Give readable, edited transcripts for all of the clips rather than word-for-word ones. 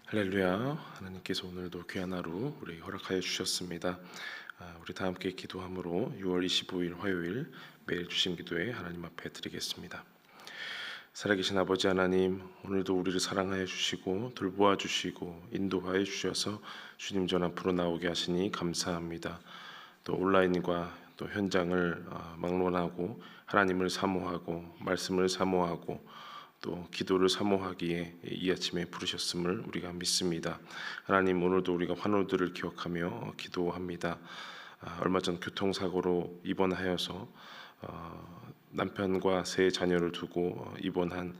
할렐루야. 하나님께서 오늘도 귀한 하루 우리 허락하여 주셨습니다. 우리 다 함께 기도함으로 6월 25일 화요일 매일 주신 기도에 하나님 앞에 드리겠습니다. 살아계신 아버지 하나님, 오늘도 우리를 사랑하여 주시고 돌보아 주시고 인도하여 주셔서 주님 전 앞으로 나오게 하시니 감사합니다. 또 온라인과 또 현장을 막론하고 하나님을 사모하고 말씀을 사모하고 또 기도를 사모하기에 이 아침에 부르셨음을 우리가 믿습니다. 하나님, 오늘도 우리가 환우들을 기억하며 기도합니다. 얼마 전 교통사고로 입원하여서 남편과 세 자녀를 두고 입원한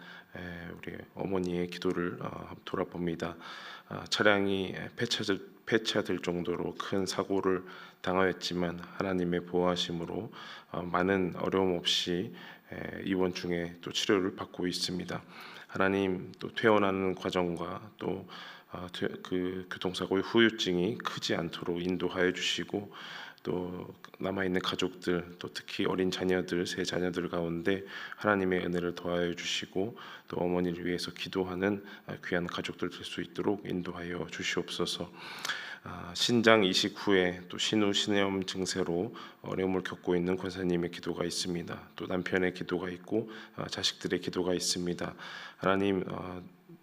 우리 어머니의 기도를 돌아봅니다. 차량이 폐차될 정도로 큰 사고를 당하였지만 하나님의 보호하심으로 많은 어려움 없이 입원 중에 또 치료를 받고 있습니다. 하나님, 또 퇴원하는 과정과 또 그 교통사고의 후유증이 크지 않도록 인도하여 주시고 또 남아있는 가족들, 또 특히 어린 자녀들, 세 자녀들 가운데 하나님의 은혜를 더하여 주시고 또 어머니를 위해서 기도하는 귀한 가족들 될 수 있도록 인도하여 주시옵소서. 신장 이식 후에 또 신우 신염 증세로 어려움을 겪고 있는 권사님의 기도가 있습니다. 또 남편의 기도가 있고 자식들의 기도가 있습니다. 하나님,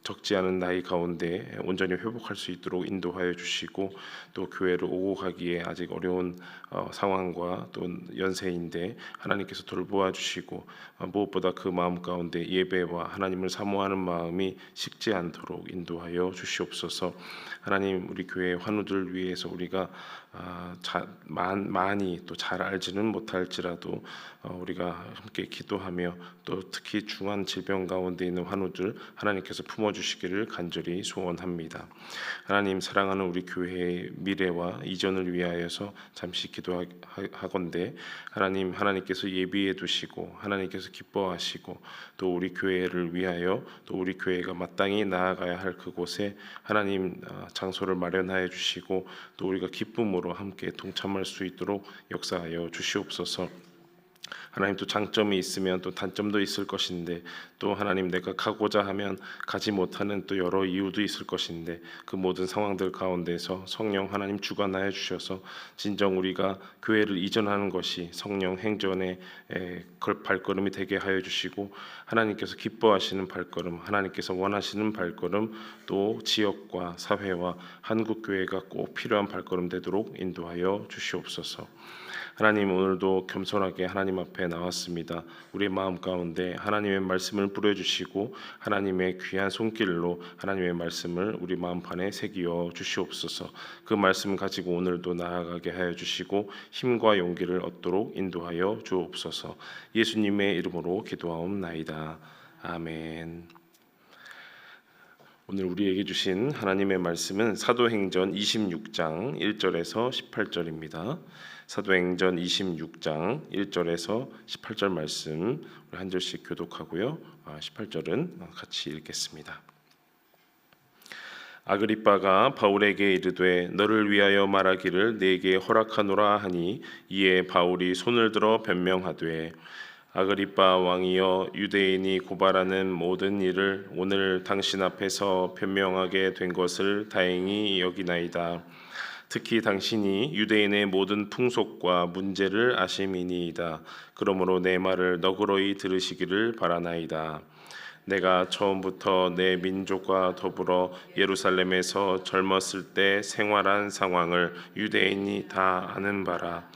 적지 않은 나이 가운데 온전히 회복할 수 있도록 인도하여 주시고 또 교회를 오고 가기에 아직 어려운 상황과 또 연세인데 하나님께서 돌보아 주시고 무엇보다 그 마음 가운데 예배와 하나님을 사모하는 마음이 식지 않도록 인도하여 주시옵소서. 하나님, 우리 교회 환우들 위해서 우리가 많이 또 잘 알지는 못할지라도 우리가 함께 기도하며 또 특히 중한 질병 가운데 있는 환우들 하나님께서 품어주시기를 간절히 소원합니다. 하나님, 사랑하는 우리 교회의 미래와 이전을 위하여서 잠시 기도하건대 하나님께서 예비해 두시고 하나님께서 기뻐하시고 또 우리 교회를 위하여 또 우리 교회가 마땅히 나아가야 할 그곳에 하나님 장소를 마련하여 주시고 또 우리가 기쁨으로 함께 동참할 수 있도록 역사하여 주시옵소서. 하나님, 또 장점이 있으면 또 단점도 있을 것인데 또 하나님, 내가 가고자 하면 가지 못하는 또 여러 이유도 있을 것인데 그 모든 상황들 가운데서 성령 하나님 주관하여 주셔서 진정 우리가 교회를 이전하는 것이 성령 행전의 발걸음이 되게 하여 주시고 하나님께서 기뻐하시는 발걸음, 하나님께서 원하시는 발걸음, 또 지역과 사회와 한국 교회가 꼭 필요한 발걸음 되도록 인도하여 주시옵소서. 하나님, 오늘도 겸손하게 하나님 앞에 나왔습니다. 우리의 마음 가운데 하나님의 말씀을 뿌려주시고 하나님의 귀한 손길로 하나님의 말씀을 우리 마음판에 새기어 주시옵소서. 그 말씀 가지고 오늘도 나아가게 하여 주시고 힘과 용기를 얻도록 인도하여 주옵소서. 예수님의 이름으로 기도하옵나이다. 아멘. 오늘 우리에게 주신 하나님의 말씀은 사도행전 26장 1절에서 18절입니다. 사도행전 26장 1절에서 18절 말씀 우리 한 절씩 교독하고요. 18절은 같이 읽겠습니다. 아그리빠가 바울에게 이르되 너를 위하여 말하기를 네게 허락하노라 하니 이에 바울이 손을 들어 변명하되 아그리빠 왕이여, 유대인이 고발하는 모든 일을 오늘 당신 앞에서 변명하게 된 것을 다행히 여기나이다. 특히 당신이 유대인의 모든 풍속과 문제를 아심이니이다. 그러므로 내 말을 너그러이 들으시기를 바라나이다. 내가 처음부터 내 민족과 더불어 예루살렘에서 젊었을 때 생활한 상황을 유대인이 다 아는 바라.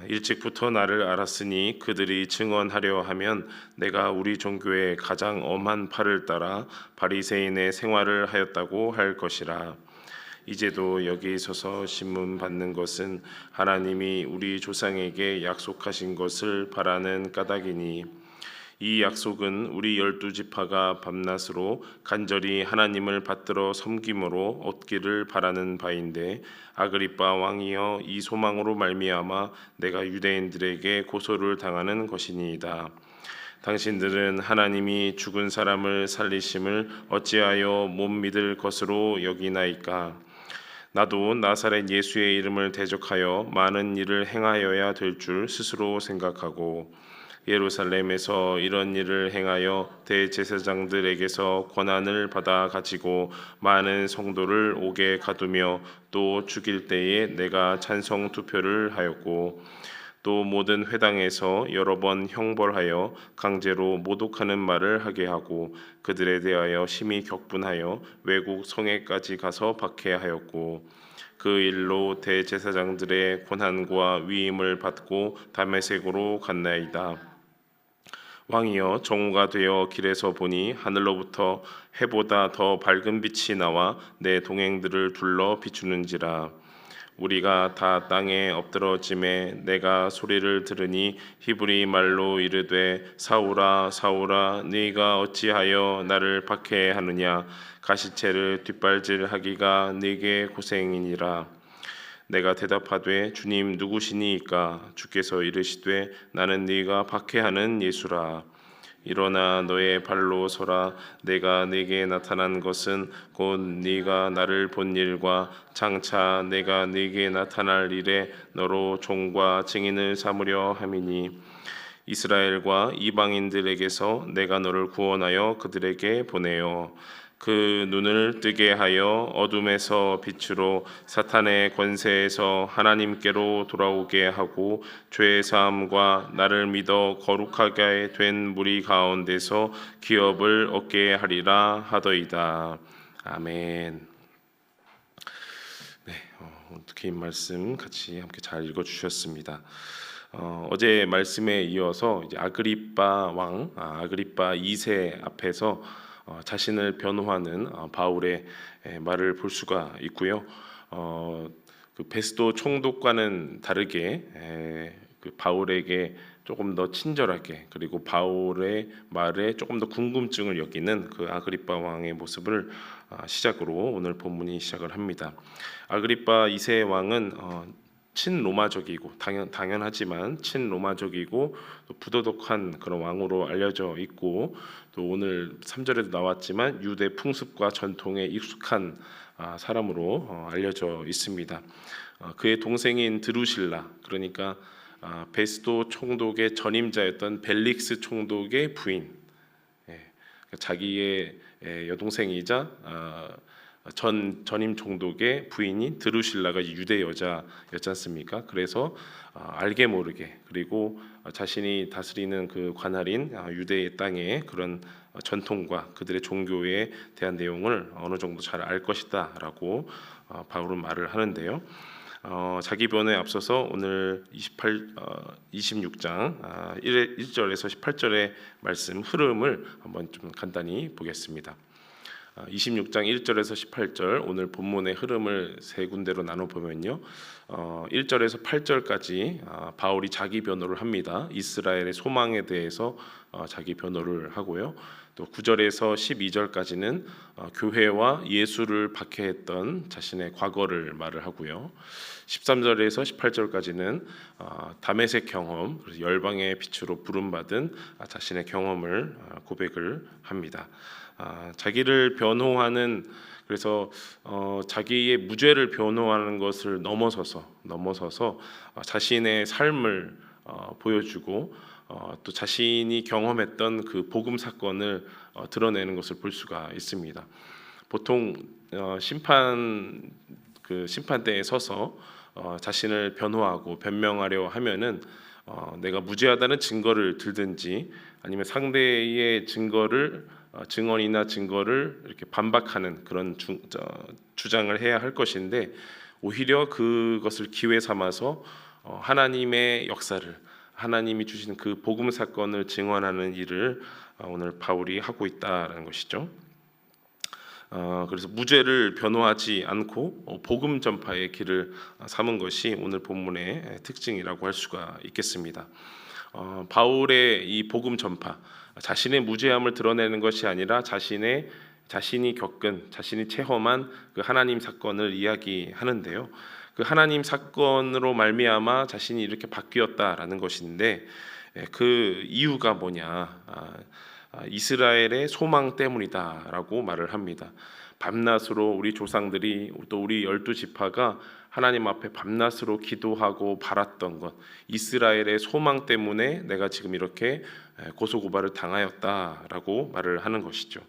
일찍부터 나를 알았으니 그들이 증언하려 하면 내가 우리 종교의 가장 엄한 팔을 따라 바리새인의 생활을 하였다고 할 것이라. 이제도 여기 서서 신문 받는 것은 하나님이 우리 조상에게 약속하신 것을 바라는 까닭이니 이 약속은 우리 12지파가 밤낮으로 간절히 하나님을 받들어 섬김으로 얻기를 바라는 바인데 아그리빠 왕이여, 이 소망으로 말미암아 내가 유대인들에게 고소를 당하는 것이니이다. 당신들은 하나님이 죽은 사람을 살리심을 어찌하여 못 믿을 것으로 여기나이까? 나도 나사렛 예수의 이름을 대적하여 많은 일을 행하여야 될 줄 스스로 생각하고 예루살렘에서 이런 일을 행하여 대제사장들에게서 권한을 받아 가지고 많은 성도를 옥에 가두며 또 죽일 때에 내가 찬성 투표를 하였고 또 모든 회당에서 여러 번 형벌하여 강제로 모독하는 말을 하게 하고 그들에 대하여 심히 격분하여 외국 성에까지 가서 박해하였고 그 일로 대제사장들의 권한과 위임을 받고 다메섹으로 갔나이다. 왕이여 정오가 되어 길에서 보니 하늘로부터 해보다 더 밝은 빛이 나와 내 동행들을 둘러 비추는지라. 우리가 다 땅에 엎드러짐에 내가 소리를 들으니 히브리 말로 이르되 사울아 사울아 네가 어찌하여 나를 박해하느냐 가시체를 뒷발질하기가 네게 고생이니라. 내가 대답하되 주님 누구시니이까 주께서 이르시되 나는 네가 박해하는 예수라. 일어나 너의 발로 서라. 내가 네게 나타난 것은 곧 네가 나를 본 일과 장차 내가 네게 나타날 일에 너로 종과 증인을 삼으려 함이니 이스라엘과 이방인들에게서 내가 너를 구원하여 그들에게 보내어 그 눈을 뜨게 하여 어둠에서 빛으로 사탄의 권세에서 하나님께로 돌아오게 하고 죄 사함과 나를 믿어 거룩하게 된 무리 가운데서 기업을 얻게 하리라 하더이다. 아멘. 네, 어떻게 이 말씀 같이 함께 잘 읽어주셨습니다. 어제 말씀에 이어서 이제 아그리빠 왕, 아그리빠 2세 앞에서 자신을 변호하는 바울의 말을 볼 수가 있고요. 그 베스도 총독과는 다르게 그 바울에게 조금 더 친절하게 그리고 바울의 말에 조금 더 궁금증을 여기는 그 아그리빠 왕의 모습을 시작으로 오늘 본문이 시작을 합니다. 아그리빠 2세 왕은 친로마적이고 당연하지만 친로마적이고 또 부도덕한 그런 왕으로 알려져 있고 또 오늘 3절에도 나왔지만 유대 풍습과 전통에 익숙한 사람으로 알려져 있습니다. 그의 동생인 드루실라 그러니까 베스도 총독의 전임자였던 벨릭스 총독의 부인, 자기의 여동생이자 전임 총독의 부인인 드루실라가 유대 여자였지 않습니까? 그래서 알게 모르게 그리고 자신이 다스리는 그 관할인 유대의 땅의 그런 전통과 그들의 종교에 대한 내용을 어느 정도 잘 알 것이다라고 바울은 말을 하는데요. 자기 변호에 앞서서 오늘 26장 1절에서 18절의 말씀 흐름을 한번 좀 간단히 보겠습니다. 26장 1절에서 18절 오늘 본문의 흐름을 세 군데로 나눠 보면요. 1절에서 8절까지 바울이 자기 변호를 합니다. 이스라엘의 소망에 대해서 자기 변호를 하고요. 또 9절에서 12절까지는 교회와 예수를 박해했던 자신의 과거를 말을 하고요. 13절에서 18절까지는 다메섹 경험, 그래서 열방의 빛으로 부름받은 자신의 경험을 고백을 합니다. 자기를 변호하는 그래서 자기의 무죄를 변호하는 것을 넘어서서 자신의 삶을 보여주고 또 자신이 경험했던 그 복음 사건을 드러내는 것을 볼 수가 있습니다. 보통 심판대에 서서 자신을 변호하고 변명하려 하면은 내가 무죄하다는 증거를 들든지 아니면 상대의 증언이나 증거를 이렇게 반박하는 그런 주장을 해야 할 것인데 오히려 그것을 기회 삼아서 하나님의 역사를 하나님이 주신 그 복음 사건을 증언하는 일을 오늘 바울이 하고 있다라는 것이죠. 그래서 무죄를 변호하지 않고 복음 전파의 길을 삼은 것이 오늘 본문의 특징이라고 할 수가 있겠습니다. 바울의 이 복음 전파, 자신의 무죄함을 드러내는 것이 아니라 자신이 겪은, 자신이 체험한 그 하나님 사건을 이야기하는데요. 그 하나님 사건으로 말미암아 자신이 이렇게 바뀌었다라는 것인데 그 이유가 뭐냐? 이스라엘의 소망 때문이다라고 말을 합니다. 밤낮으로 우리 조상들이 또 우리 12지파가 하나님 앞에 밤낮으로 기도하고 바랐던 것, 이스라엘의 소망 때문에 내가 지금 이렇게 고소고발을 당하였다라고 말을 하는 것이죠.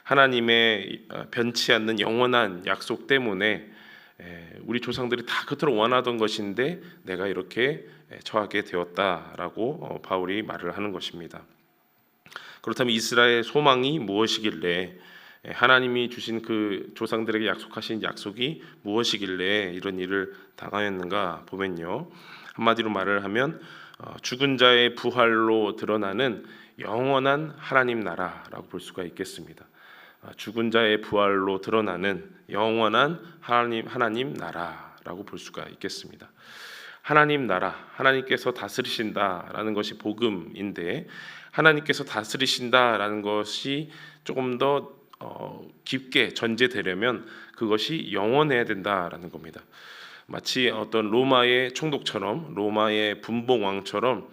하나님의 변치 않는 영원한 약속 때문에 우리 조상들이 다 그토록 원하던 것인데 내가 이렇게 처하게 되었다라고 바울이 말을 하는 것입니다. 그렇다면 이스라엘의 소망이 무엇이길래, 하나님이 주신 그 조상들에게 약속하신 약속이 무엇이길래 이런 일을 당하였는가 보면요, 한마디로 말을 하면 죽은 자의 부활로 드러나는 영원한 하나님 나라라고 볼 수가 있겠습니다. 죽은 자의 부활로 드러나는 영원한 하나님 나라라고 볼 수가 있겠습니다. 하나님 나라, 하나님께서 다스리신다라는 것이 복음인데, 하나님께서 다스리신다라는 것이 조금 더 깊게 전제되려면 그것이 영원해야 된다라는 겁니다. 마치 어떤 로마의 총독처럼, 로마의 분봉왕처럼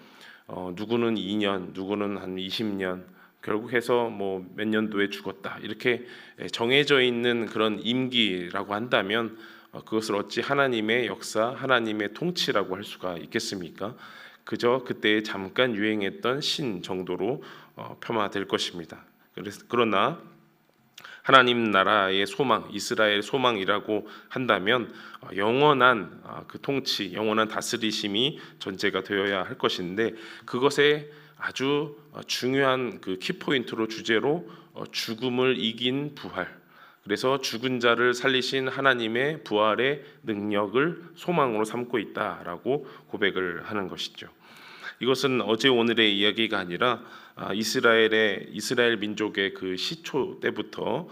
누구는 2년, 누구는 한 20년, 결국 해서 뭐 몇 년도에 죽었다, 이렇게 정해져 있는 그런 임기라고 한다면 그것을 어찌 하나님의 역사, 하나님의 통치라고 할 수가 있겠습니까? 그저 그때 잠깐 유행했던 신 정도로 폄하될 것입니다. 그러나 하나님 나라의 소망, 이스라엘 소망이라고 한다면 영원한 그 통치, 영원한 다스리심이 전제가 되어야 할 것인데, 그것에 아주 중요한 그 키포인트로, 주제로 죽음을 이긴 부활, 그래서 죽은 자를 살리신 하나님의 부활의 능력을 소망으로 삼고 있다라고 고백을 하는 것이죠. 이것은 어제 오늘의 이야기가 아니라 이스라엘 민족의 그 시초 때부터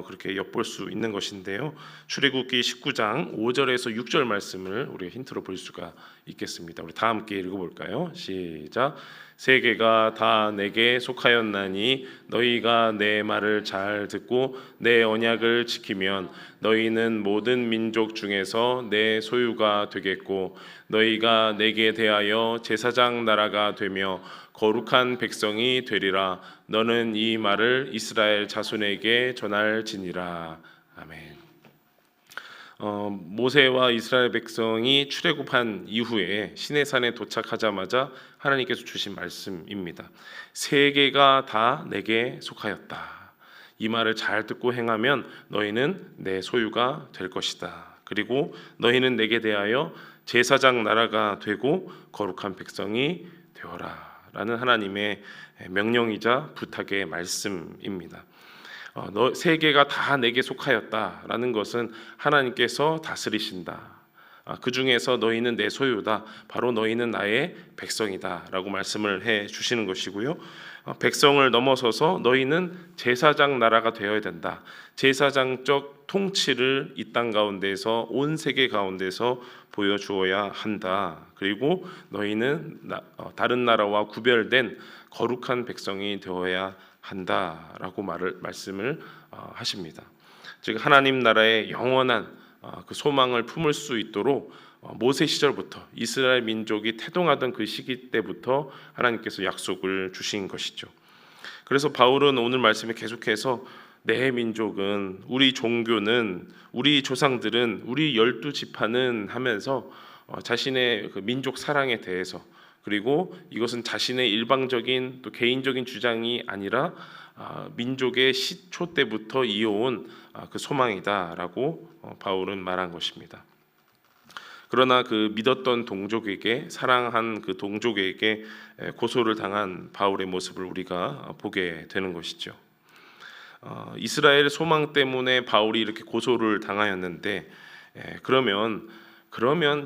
그렇게 엿볼 수 있는 것인데요. 출애굽기 19장 5절에서 6절 말씀을 우리가 힌트로 볼 수가 있겠습니다. 우리 다 함께 읽어볼까요? 시작. 세계가 다 내게 속하였나니 너희가 내 말을 잘 듣고 내 언약을 지키면 너희는 모든 민족 중에서 내 소유가 되겠고 너희가 내게 대하여 제사장 나라가 되며 거룩한 백성이 되리라. 너는 이 말을 이스라엘 자손에게 전할지니라. 아멘. 모세와 이스라엘 백성이 출애굽한 이후에 시내산에 도착하자마자 하나님께서 주신 말씀입니다. 세계가 다 내게 속하였다. 이 말을 잘 듣고 행하면 너희는 내 소유가 될 것이다. 그리고 너희는 내게 대하여 제사장 나라가 되고 거룩한 백성이 되어라 라는 하나님의 명령이자 부탁의 말씀입니다. 세계가 다 내게 속하였다라는 것은 하나님께서 다스리신다. 그 중에서 너희는 내 소유다. 바로 너희는 나의 백성이다라고 말씀을 해 주시는 것이고요. 백성을 넘어서서 너희는 제사장 나라가 되어야 된다. 제사장적 통치를 이 땅 가운데서, 온 세계 가운데서 보여주어야 한다. 그리고 너희는 다른 나라와 구별된 거룩한 백성이 되어야 한다라고 말씀을 하십니다. 즉 하나님 나라의 영원한 그 소망을 품을 수 있도록 모세 시절부터 이스라엘 민족이 태동하던 그 시기 때부터 하나님께서 약속을 주신 것이죠. 그래서 바울은 오늘 말씀에 계속해서 내 민족은, 우리 종교는, 우리 조상들은, 우리 12지파는 하면서 자신의 그 민족 사랑에 대해서, 그리고 이것은 자신의 일방적인 또 개인적인 주장이 아니라 민족의 시초 때부터 이어온 그 소망이다라고 바울은 말한 것입니다. 그러나 그 믿었던 동족에게, 사랑한 그 동족에게 고소를 당한 바울의 모습을 우리가 보게 되는 것이죠. 이스라엘 소망 때문에 바울이 이렇게 고소를 당하였는데, 그러면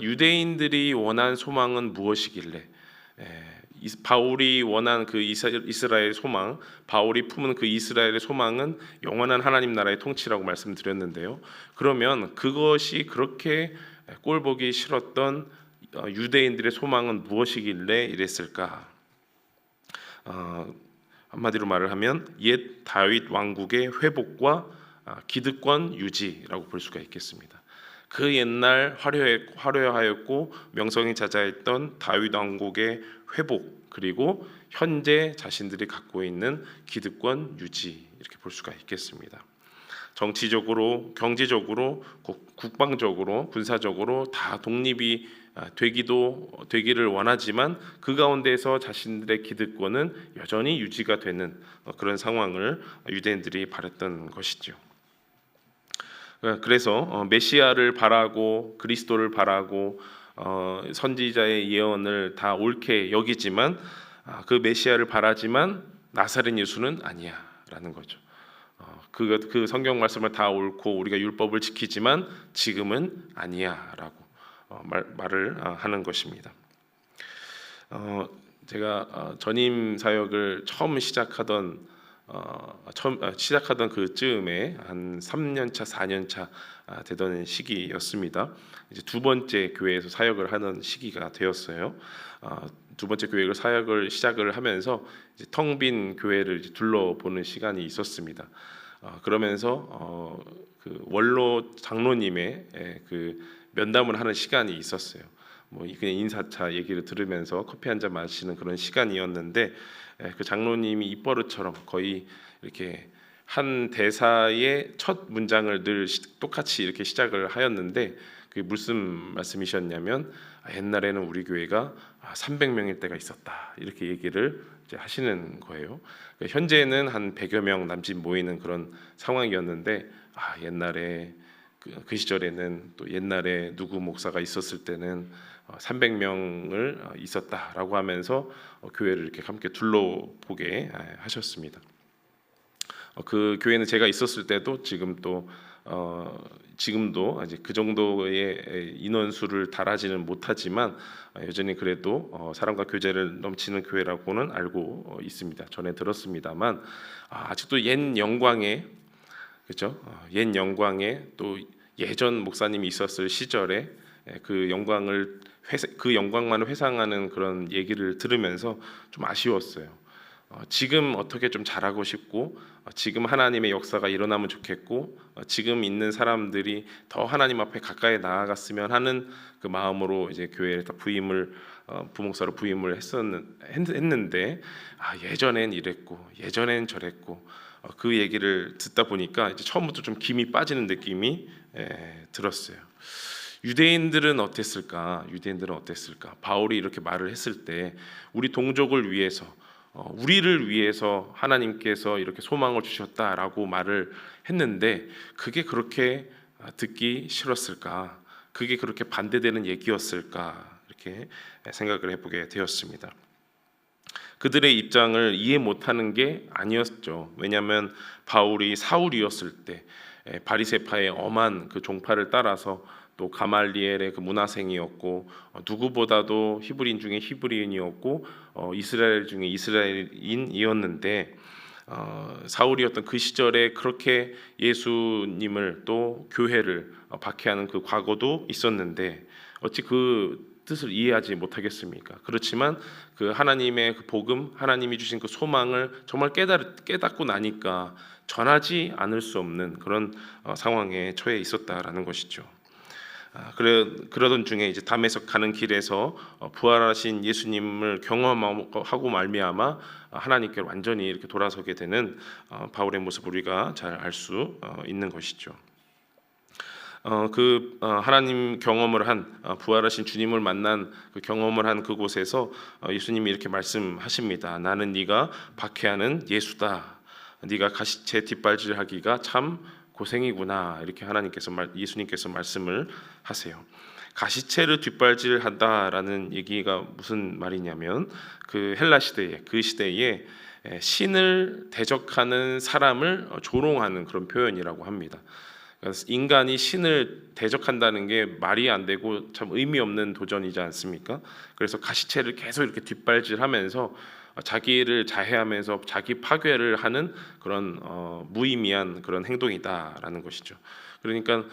유대인들이 원한 소망은 무엇이길래, 바울이 원한 그 이스라엘 소망, 바울이 품은 그 이스라엘의 소망은 영원한 하나님 나라의 통치라고 말씀드렸는데요. 그러면 그것이 그렇게 꼴보기 싫었던 유대인들의 소망은 무엇이길래 이랬을까? 한마디로 말을 하면 옛 다윗 왕국의 회복과 기득권 유지라고 볼 수가 있겠습니다. 그 옛날 화려하였고 명성이 자자했던 다윗 왕국의 회복, 그리고 현재 자신들이 갖고 있는 기득권 유지, 이렇게 볼 수가 있겠습니다. 정치적으로, 경제적으로, 국방적으로, 군사적으로 다 독립이 되기를 원하지만 그 가운데서 자신들의 기득권은 여전히 유지가 되는 그런 상황을 유대인들이 바랐던 것이죠. 그래서 메시아를 바라고 그리스도를 바라고 선지자의 예언을 다 옳게 여기지만 그 메시아를 바라지만 나사렛 예수는 아니야라는 거죠. 그 성경 말씀을 다 옳고 우리가 율법을 지키지만 지금은 아니야라고 말을 하는 것입니다. 제가 전임 사역을 처음 시작하던 그 즈음에 한 3년차, 4년차 되던 시기였습니다. 이제 두 번째 교회에서 사역을 하는 시기가 되었어요. 두 번째 교회를 사역을 시작을 하면서 텅 빈 교회를 이제 둘러보는 시간이 있었습니다. 그러면서 그 원로 장로님의 그 면담을 하는 시간이 있었어요. 뭐 그냥 인사차 얘기를 들으면서 커피 한 잔 마시는 그런 시간이었는데 그 장로님이 입버릇처럼 거의 이렇게 한 대사의 첫 문장을 늘 똑같이 이렇게 시작을 하였는데 그게 무슨 말씀이셨냐면 옛날에는 우리 교회가 300명일 때가 있었다 이렇게 얘기를 이제 하시는 거예요. 현재는 한 100여 명 남짓 모이는 그런 상황이었는데 옛날에 그 시절에는 또 옛날에 누구 목사가 있었을 때는 300명을 있었다라고 하면서 교회를 이렇게 함께 둘러보게 하셨습니다. 그 교회는 제가 있었을 때도 지금도 아직 그 정도의 인원수를 달하지는 못하지만 여전히 그래도 사람과 교제를 넘치는 교회라고는 알고 있습니다. 전에 들었습니다만 아직도 옛 영광에 그렇죠? 옛 영광에 또 예전 목사님이 있었을 시절에 그 영광만을 회상하는 그런 얘기를 들으면서 좀 아쉬웠어요. 지금 어떻게 좀 잘하고 싶고 지금 하나님의 역사가 일어나면 좋겠고 지금 있는 사람들이 더 하나님 앞에 가까이 나아갔으면 하는 그 마음으로 이제 교회에 부목사로 부임을 했는데 예전엔 이랬고 예전엔 저랬고 그 얘기를 듣다 보니까 이제 처음부터 좀 김이 빠지는 느낌이 들었어요. 유대인들은 어땠을까? 바울이 이렇게 말을 했을 때 우리 동족을 위해서 우리를 위해서 하나님께서 이렇게 소망을 주셨다라고 말을 했는데 그게 그렇게 듣기 싫었을까? 그게 그렇게 반대되는 얘기였을까? 이렇게 생각을 해보게 되었습니다. 그들의 입장을 이해 못하는 게 아니었죠. 왜냐하면 바울이 사울이었을 때 바리새파의 엄한 그 종파를 따라서 또 가말리엘의 그 문화생이었고 누구보다도 히브리인 중에 히브리인이었고 이스라엘 중에 이스라엘인이었는데 사울이었던 그 시절에 그렇게 예수님을 또 교회를 박해하는 그 과거도 있었는데 어찌 그 뜻을 이해하지 못하겠습니까? 그렇지만 그 하나님의 그 복음, 하나님이 주신 그 소망을 정말 깨닫고 나니까 전하지 않을 수 없는 그런 상황에 처해 있었다라는 것이죠. 그러던 중에 이제 담에서 가는 길에서 부활하신 예수님을 경험하고 말미암아 하나님께 완전히 이렇게 돌아서게 되는 바울의 모습을 우리가 잘 알 수 있는 것이죠. 하나님 경험을 한 부활하신 주님을 만난 그 경험을 한 그곳에서 예수님이 이렇게 말씀하십니다. 나는 네가 박해하는 예수다. 네가 가시체 뒷발질하기가 참 고생이구나. 이렇게 예수님께서 말씀을 하세요. 가시체를 뒷발질한다라는 얘기가 무슨 말이냐면 그 헬라 시대에 그 시대에 신을 대적하는 사람을 조롱하는 그런 표현이라고 합니다. 인간이 신을 대적한다는 게 말이 안 되고 참 의미 없는 도전이지 않습니까? 그래서 가시체를 계속 이렇게 뒷발질하면서 자기를 자해하면서 자기 파괴를 하는 그런 무의미한 그런 행동이다라는 것이죠. 그러니까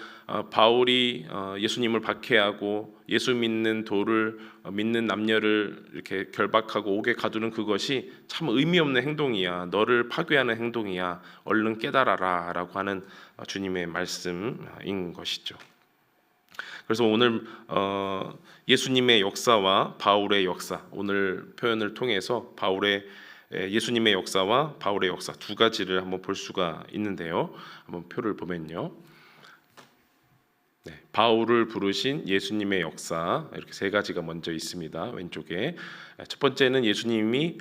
바울이 예수님을 박해하고 예수 믿는 도를 믿는 남녀를 이렇게 결박하고 옥에 가두는 그것이 참 의미 없는 행동이야. 너를 파괴하는 행동이야. 얼른 깨달아라라고 하는 주님의 말씀인 것이죠. 그래서 오늘 예수님의 역사와 바울의 역사 오늘 표현을 통해서 바울의 예수님의 역사와 바울의 역사 두 가지를 한번 볼 수가 있는데요. 한번 표를 보면요. 바울을 부르신 예수님의 역사 이렇게 세 가지가 먼저 있습니다. 왼쪽에 첫 번째는 예수님이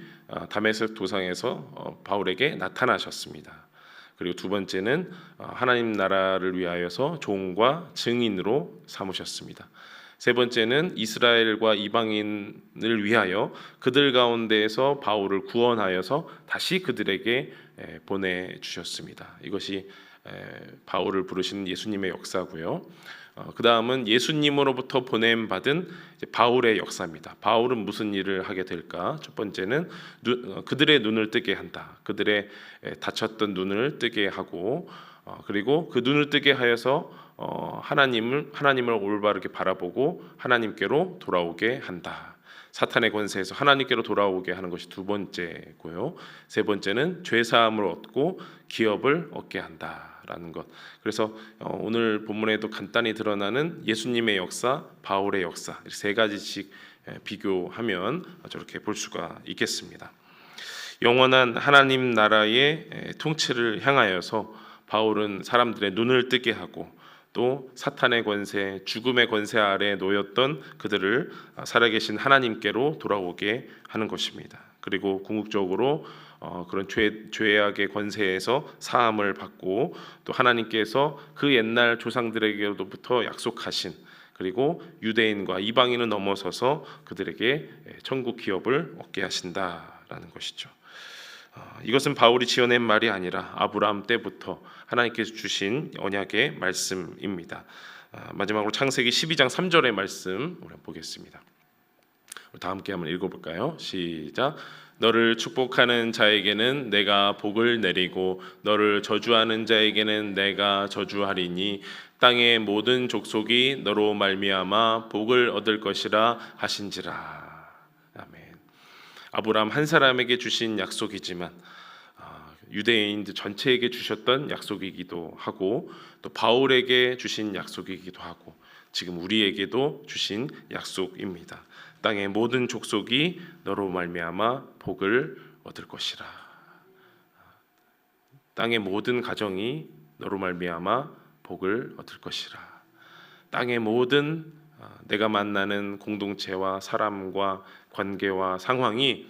다메섹 도상에서 바울에게 나타나셨습니다. 그리고 두 번째는 하나님 나라를 위하여서 종과 증인으로 삼으셨습니다. 세 번째는 이스라엘과 이방인을 위하여 그들 가운데에서 바울을 구원하여서 다시 그들에게 보내주셨습니다. 이것이 바울을 부르신 예수님의 역사고요. 그 다음은 예수님으로부터 보냄받은 바울의 역사입니다. 바울은 무슨 일을 하게 될까? 첫 번째는 그들의 눈을 뜨게 한다. 그들의 닫혔던 눈을 뜨게 하고 그리고 그 눈을 뜨게 하여서 하나님을 올바르게 바라보고 하나님께로 돌아오게 한다. 사탄의 권세에서 하나님께로 돌아오게 하는 것이 두 번째고요. 세 번째는 죄 사함을 얻고 기업을 얻게 한다라는 것. 그래서 오늘 본문에도 간단히 드러나는 예수님의 역사, 바울의 역사 세 가지씩 비교하면 저렇게 볼 수가 있겠습니다. 영원한 하나님 나라의 통치를 향하여서 바울은 사람들의 눈을 뜨게 하고 또 사탄의 권세, 죽음의 권세 아래 놓였던 그들을 살아계신 하나님께로 돌아오게 하는 것입니다. 그리고 궁극적으로 그런 죄악의 권세에서 사함을 받고 또 하나님께서 그 옛날 조상들에게로부터 약속하신 그리고 유대인과 이방인을 넘어서서 그들에게 천국 기업을 얻게 하신다라는 것이죠. 이것은 바울이 지어낸 말이 아니라 아브라함 때부터 하나님께서 주신 언약의 말씀입니다. 마지막으로 창세기 12장 3절의 말씀 우리 보겠습니다. 다 함께 한번 읽어볼까요? 시작. 너를 축복하는 자에게는 내가 복을 내리고 너를 저주하는 자에게는 내가 저주하리니 땅의 모든 족속이 너로 말미암아 복을 얻을 것이라 하신지라. 아멘. 아브라함 한 사람에게 주신 약속이지만 유대인들 전체에게 주셨던 약속이기도 하고 또 바울에게 주신 약속이기도 하고 지금 우리에게도 주신 약속입니다. 땅의 모든 족속이 너로 말미암아 복을 얻을 것이라. 땅의 모든 가정이 너로 말미암아 복을 얻을 것이라. 땅의 모든 내가 만나는 공동체와 사람과 관계와 상황이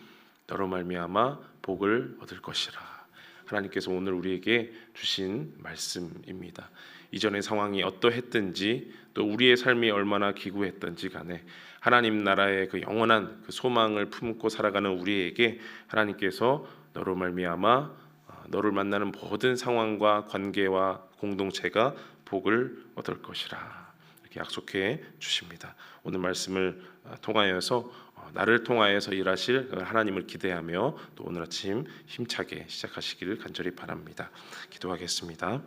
너로 말미암아 복을 얻을 것이라. 하나님께서 오늘 우리에게 주신 말씀입니다. 이전의 상황이 어떠했든지 또 우리의 삶이 얼마나 기구했든지 간에 하나님 나라의 그 영원한 그 소망을 품고 살아가는 우리에게 하나님께서 너로 말미암아 너를 만나는 모든 상황과 관계와 공동체가 복을 얻을 것이라 이렇게 약속해 주십니다. 오늘 말씀을 통하여서 나를 통하여서 일하실 하나님을 기대하며 또 오늘 아침 힘차게 시작하시기를 간절히 바랍니다. 기도하겠습니다.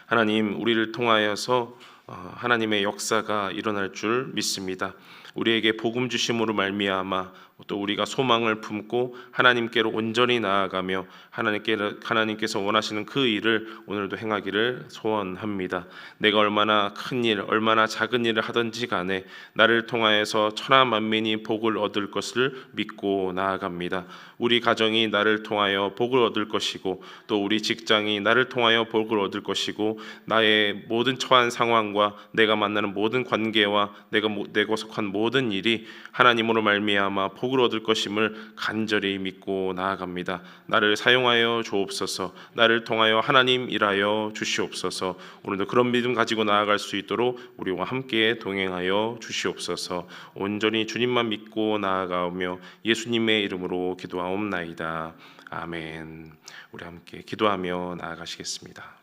하나님, 우리를 통하여서 하나님의 역사가 일어날 줄 믿습니다. 우리에게 복음 주심으로 말미암아 또 우리가 소망을 품고 하나님께로 온전히 나아가며 하나님께서 원하시는 그 일을 오늘도 행하기를 소원합니다. 내가 얼마나 큰 일, 얼마나 작은 일을 하든지 간에 나를 통하여서 천하 만민이 복을 얻을 것을 믿고 나아갑니다. 우리 가정이 나를 통하여 복을 얻을 것이고 또 우리 직장이 나를 통하여 복을 얻을 것이고 나의 모든 처한 상황과 내가 만나는 모든 관계와 내가 속한 모든 일이 하나님으로 말미암아 복을 얻을 것임을 간절히 믿고 나아갑니다. 나를 사용하여 주옵소서. 나를 통하여 하나님 일하여 주시옵소서. 오늘도 그런 믿음 가지고 나아갈 수 있도록 우리와 함께 동행하여 주시옵소서. 온전히 주님만 믿고 나아가며 예수님의 이름으로 기도하옵나이다. 아멘. 우리 함께 기도하며 나아가시겠습니다.